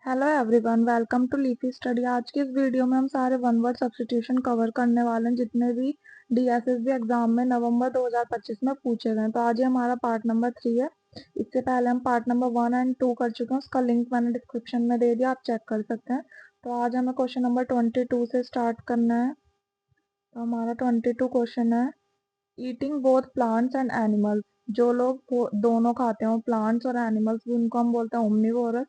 Hello everyone, welcome to leafy study. आज की इस वीडियो में हम सारे वन वर्ड सब्स्टिट्यूशन कवर करने वाले हैं जितने भी डीएसएसबी एग्जाम में नवंबर 2025 में पूछे गए। तो आज ये हमारा पार्ट नंबर 3 है। इससे पहले हम पार्ट नंबर 1 एंड 2 कर चुके हैं, उसका लिंक मैंने डिस्क्रिप्शन में दे दिया, आप चेक कर सकते हैं। तो आज हमें क्वेश्चन नंबर 22 से स्टार्ट करना है। तो हमारा 22 क्वेश्चन है, eating both plants and animals. जो लोग दोनों खाते हैं, प्लांट्स और एनिमल्स भी, उनको हम बोलते हैं ओमनिवोरस।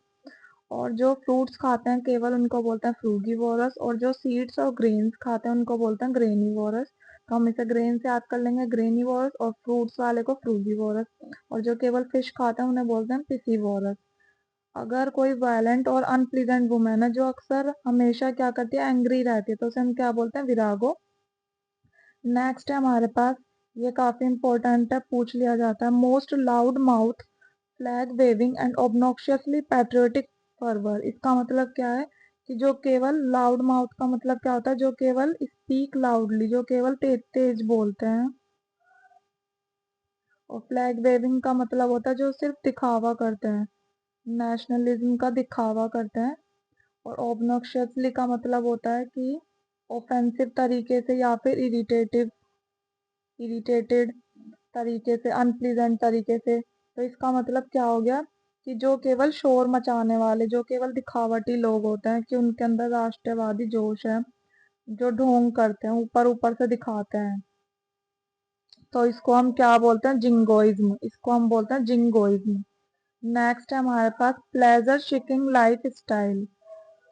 और जो फ्रूट्स खाते हैं केवल, उनको बोलते हैं फ्रूगीवोरस। और जो सीड्स और ग्रेन्स खाते हैं उनको बोलते हैं ग्रेनीवोरस। तो हम इसे ग्रेन से याद कर लेंगे, ग्रेनीवोरस, और फ्रूट्स वाले को फ्रूगीवोरस। और जो केवल फिश खाते हैं उन्हें बोलते हैं पिसीवोरस। अगर कोई वायलेंट और अनप्लीजेंट वुमेन है जो अक्सर हमेशा क्या करती है, एंग्री रहती है, तो उसे हम क्या बोलते हैं, विरागो। नेक्स्ट है हमारे पास, ये काफी इंपॉर्टेंट है, पूछ लिया जाता है, most loud mouth flag waving and obnoxiously patriotic fervour. इसका मतलब क्या है कि जो केवल लाउड माउथ का मतलब क्या होता है, जो केवल स्पीक लाउडली, जो केवल तेज तेज बोलते हैं। और फ्लैग वेविंग का मतलब होता है जो सिर्फ दिखावा करते हैं, नेशनलिज्म का दिखावा करते हैं। और ऑब्नॉक्शियसली का मतलब होता है कि ऑफेंसिव तरीके से या फिर इरिटेटेड तरीके से, अनप्लीजेंट तरीके से। तो इसका मतलब क्या हो गया कि जो केवल शोर मचाने वाले, जो केवल दिखावटी लोग होते हैं, कि उनके अंदर राष्ट्रवादी जोश है, जो ढोंग करते हैं, ऊपर ऊपर से दिखाते हैं, तो इसको हम क्या बोलते हैं, जिंगोइज्म। इसको हम बोलते हैं जिंगोइज्म। नेक्स्ट है हमारे पास, प्लेजर सीकिंग लाइफ स्टाइल।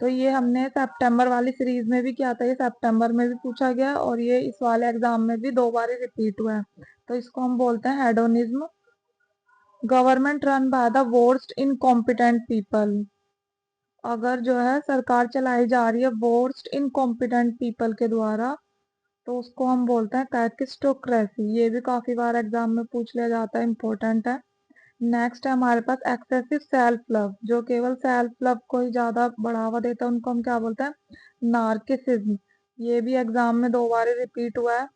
तो ये हमने सितंबर वाली सीरीज में भी किया था, ये सितंबर में भी पूछा गया और ये इस वाले एग्जाम में भी 2 बार रिपीट हुआ है। तो इसको हम बोलते हैं hedonism. Government run by the worst incompetent people. अगर जो है सरकार चलाई जा रही है वर्स्ट इनकॉम्पिटेंट पीपल के द्वारा, तो उसको हम बोलते हैं कैकिस्टोक्रेसी। ये भी काफी बार एग्जाम में पूछ लिया जाता है, इंपॉर्टेंट है। नेक्स्ट है हमारे पास एक्सेसिव सेल्फ लव। जो केवल सेल्फ लव को ही ज्यादा बढ़ावा देता है उनको हम क्या बोलते हैं, नार्किसिज्म। ये भी एग्जाम में 2 बार रिपीट हुआ है।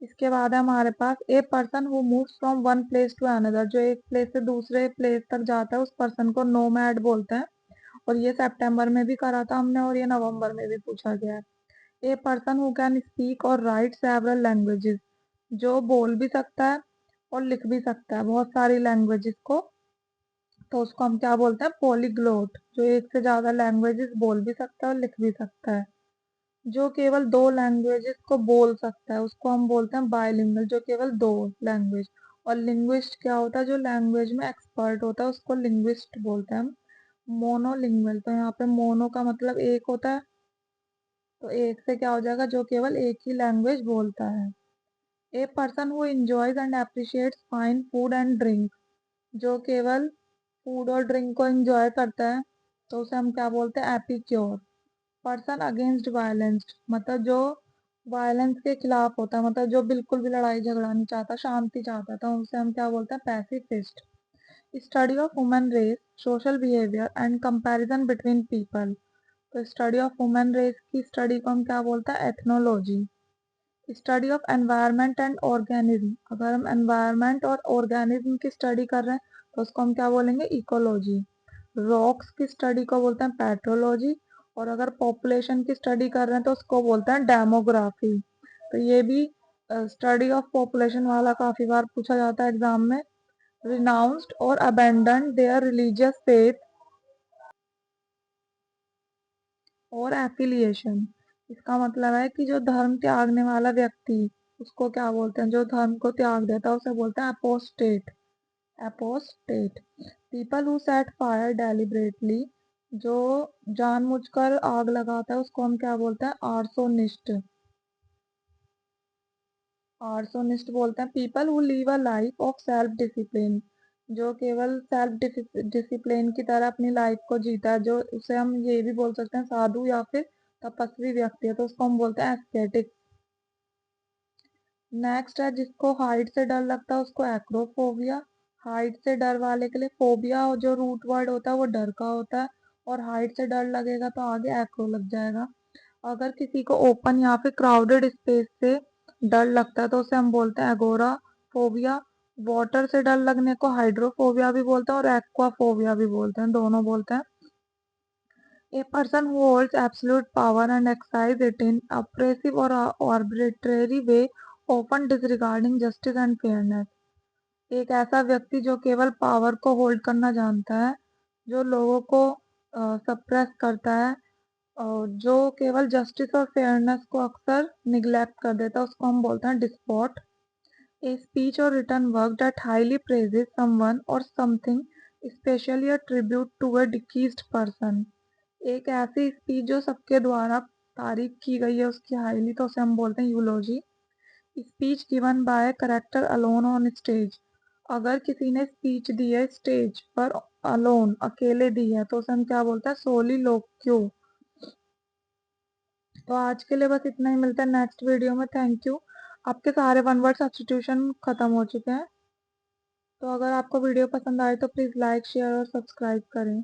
इसके बाद है हमारे पास, a person who moves from one place to another. जो एक प्लेस से दूसरे प्लेस तक जाता है उस पर्सन को नोमैड बोलते हैं। और ये सितंबर में भी करा था हमने और ये नवंबर में भी पूछा गया है। ए पर्सन हु कैन स्पीक और राइट सेवरल लैंग्वेजेस। जो बोल भी सकता है और लिख भी सकता है बहुत सारी लैंग्वेजेस को, तो उसको हम क्या बोलते हैं, पॉलीग्लोट। जो एक से ज्यादा लैंग्वेजेस बोल भी सकता है और लिख भी सकता है। जो केवल 2 लैंग्वेजेस को बोल सकता है उसको हम बोलते हैं बायलिंगुअल, जो केवल 2 लैंग्वेज। और लिंग्विस्ट क्या होता है, जो लैंग्वेज में एक्सपर्ट होता है उसको लिंग्विस्ट बोलते हैं हम। मोनोलिंगुअल, तो यहाँ पे मोनो का मतलब एक होता है, तो एक से क्या हो जाएगा, जो केवल एक ही लैंग्वेज बोलता है। ए person who enjoys and appreciates fine food and drink. जो केवल फूड और ड्रिंक को एंजॉय करता है, तो उसे हम क्या बोलते हैं, एपिक्योर। पर्सन अगेंस्ट वायलेंस, मतलब जो वायलेंस के खिलाफ होता है, मतलब जो बिल्कुल भी लड़ाई झगड़ा नहीं चाहता, शांति चाहता है, तो उसे हम क्या बोलते हैं, pacifist. Study of human race, social behaviour and comparison between people. तो स्टडी ऑफ ह्यूमन रेस की स्टडी को हम क्या बोलते हैं, ethnology. Study of environment and organism. अगर हम एनवायरनमेंट और ऑर्गेनिज्म की स्टडी कर रहे हैं तो उसको हम क्या बोलेंगे, इकोलॉजी। रॉक्स की स्टडी को बोलते हैं पेट्रोलॉजी। और अगर पॉपुलेशन की स्टडी कर रहे हैं तो उसको बोलते हैं डेमोग्राफी। तो ये भी स्टडी ऑफ पॉपुलेशन वाला काफी बार पूछा जाता है एग्जाम में। रिनाउंस्ड और अबेंडन देयर रिलीजियस फेथ और एफिलिएशन। इसका मतलब है कि जो धर्म त्यागने वाला व्यक्ति, उसको क्या बोलते हैं, जो धर्म को त्याग देता है उसे बोलते हैं apostate. Apostate. People who set fire deliberately. जो जानबूझकर आग लगाता है उसको हम क्या बोलते हैं, आर्सोनिस्ट। आर्सोनिस्ट बोलते हैं people who leave a life of self discipline. जो केवल सेल्फ डिसिप्लिन की तरह अपनी लाइफ को जीता है, जो उसे हम ये भी बोल सकते हैं साधु या फिर तपस्वी व्यक्ति है, तो उसको हम बोलते हैं एस्केटिक। नेक्स्ट है, जिसको हाइट से डर लगता है उसको एक्रोफोबिया। हाइट से डर वाले के लिए फोबिया, और जो रूट वर्ड होता है वो डर का होता है, और हाइट से डर लगेगा तो आगे एक्रो लग जाएगा। अगर किसी को ओपन या फिर क्राउडेड स्पेस से डर लगता है तो उसे हम बोलते हैं एगोरा फोबिया। वाटर से डर लगने को हाइड्रोफोबिया भी बोलते हैं और एक्वाफोबिया भी बोलते हैं, दोनों बोलते हैं। A person who holds absolute power and exercises it in oppressive or arbitrary way, often disregarding justice and fairness. एक ऐसा व्यक्ति जो केवल पावर को होल्ड करना जानता है, जो लोगों को सप्रेस करता है, जो केवल जस्टिस और फेयरनेस को अक्सर निग्लेक्ट कर देता है, उसको हम बोलते हैं डिस्पॉट। A speech or written work that highly praises someone or something, especially a tribute to a deceased person. एक ऐसी स्पीच जो सबके द्वारा तारीफ की गई है उसकी हाईली, तो उसे हम बोलते हैं यूलोजी। Speech given by character alone on stage. अगर किसी ने स्पीच दी है स्टेज पर अलोन, अकेले दी है, तो उसे हम क्या बोलते हैं, सोलिलोक्यो। तो आज के लिए बस इतना ही, मिलता है नेक्स्ट वीडियो में। Thank you. आपके सारे वन वर्ड सब्स्टिट्यूशन खत्म हो चुके हैं। तो अगर आपको वीडियो पसंद आए तो प्लीज़ लाइक, शेयर और सब्सक्राइब करें।